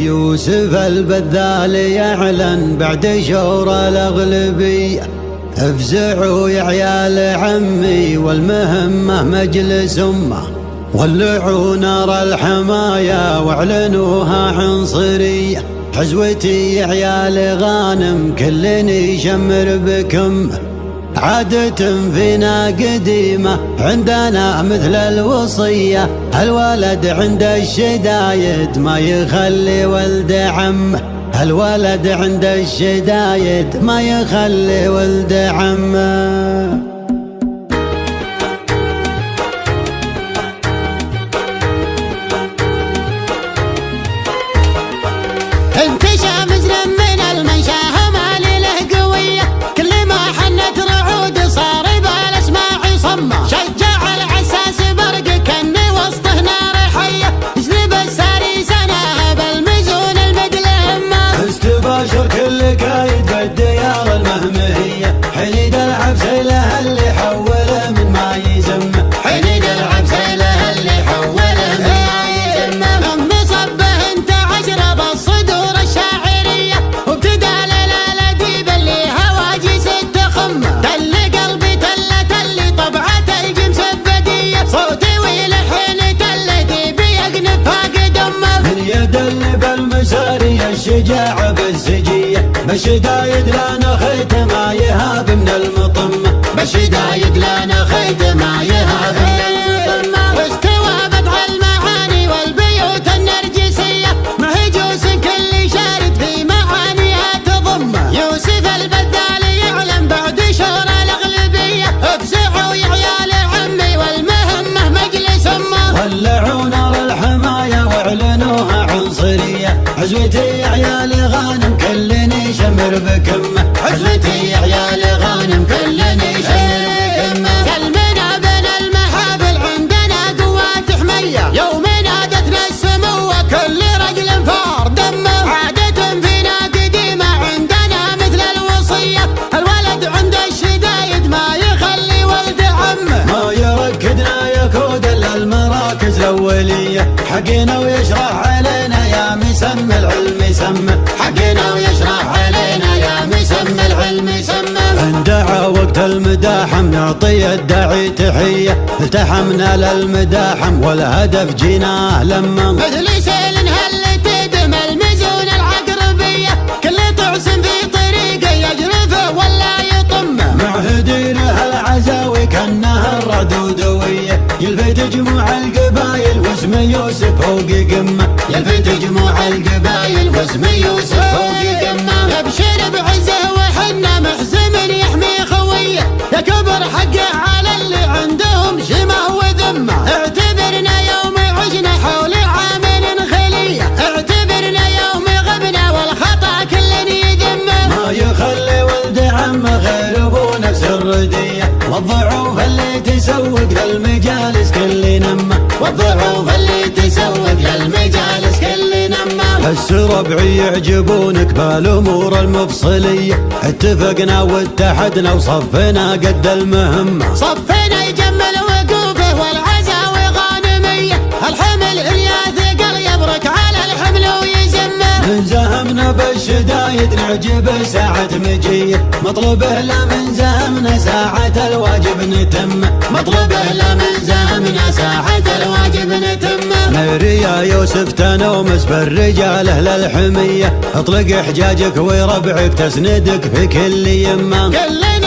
يوسف البذال يعلن بعد شور الأغلبية، افزعوا يا عيال عمي والمهمة مجلس أمة، ولعوا نار الحماية واعلنوها عنصرية. حزوتي يا عيال غانم كل يشمر بكم، عادة فينا قديمة عندنا مثل الوصية، الولد عند الشدايد ما يخلي ولد عمه، الولد عند الشدايد ما يخلي ولد عمه. باشر كل قايد بالديار المهمية، حنيد العب سيله اللي حوله من ما يزمه، حنيد العب سيله اللي حوله من ما يزمه. أم صبه انت عشرة بالصدور الشاعرية، وابتدى للأديب اللي هواجس التخمة، تل قلبي تل طبعة الجمس البدية، صوتي ويلحن تل ديبي يقنف فاقد أمه. من يدل بالمسارية الشجاعة بالسجية، بشدايد لا نخيت ما يهاب من المطمة، بشدايد لا نخيت ما يهاب من المطمة. واستوى بضع المعاني والبيوت النرجسية، مهجوس كل شارد في معانيها تضم. يوسف البذال يعلم بعد شهر الأغلبية، افزعوا يا عيال عمي والمهمة مجلس أمه، ولعوا نار الحماية واعلنوها عنصرية. حزوتي يا عيال غانم كلني شمر بكمه، حزوتي يا عيال غانم كلني شمر بكمه. سلمنا بين المحافل عندنا قوات حمية، يوم نادتنا السمو كل رجل فار دمه. عادة فينا قديمة عندنا مثل الوصية، الولد عند الشدايد ما يخلي ولد عمه، ما يركدنا يكود الا المراكز الأولية، حقنا ويشرح علينا يا مسمى العلم سمه، حقنا ويشرح علينا يا مسمى العلم سمه. اندعى وقت المداحم نعطي الداعي تحية، التحمنا للمداحم والهدف جيناه لما مثل سيل هل تدم المزون العقربية، كل طعس في طريقه يجرفه ولا يطمه. معهدي لها العزاوي كانها الردودوية، يلفت جموع القبايل واسم يوسف فوق قمة، يلفت جموع القبايل واسم يوسف فوق قمه. يبشر بعزه وحنا محزم يحمي خويه، يكبر حقه على اللي عندهم شمه وذمه. اعتبرنا يوم عشنا حول عامل خليه، اعتبرنا يوم غبنا والخطا كل يذمه. ما يخلي ولد عمه غير ابو نفس الردية، والضعوف اللي تسوق للمجالس كل نمه، والضعوف اللي تسوق للمجالس كل نمه. بس ربعي يعجبونك بالامور المفصلية، اتفقنا واتحدنا وصفنا قد المهمة، صفنا يجمل وقوفه والعزاوي غانمية، الحمل إليا ثقل يبرك على الحمل ويزمه. من زهمنا بالشدايد نعجب ساعة مجية، مطلوبه لا من زهمنا ساعة الواجب نتمه، مطلوبه لا من زهمنا ساعة الواجب نتمه. نيري يا يوسف تنومس بالرجال اهل الحمية، اطلق حجاجك وربعك تسندك في كل يمه، كل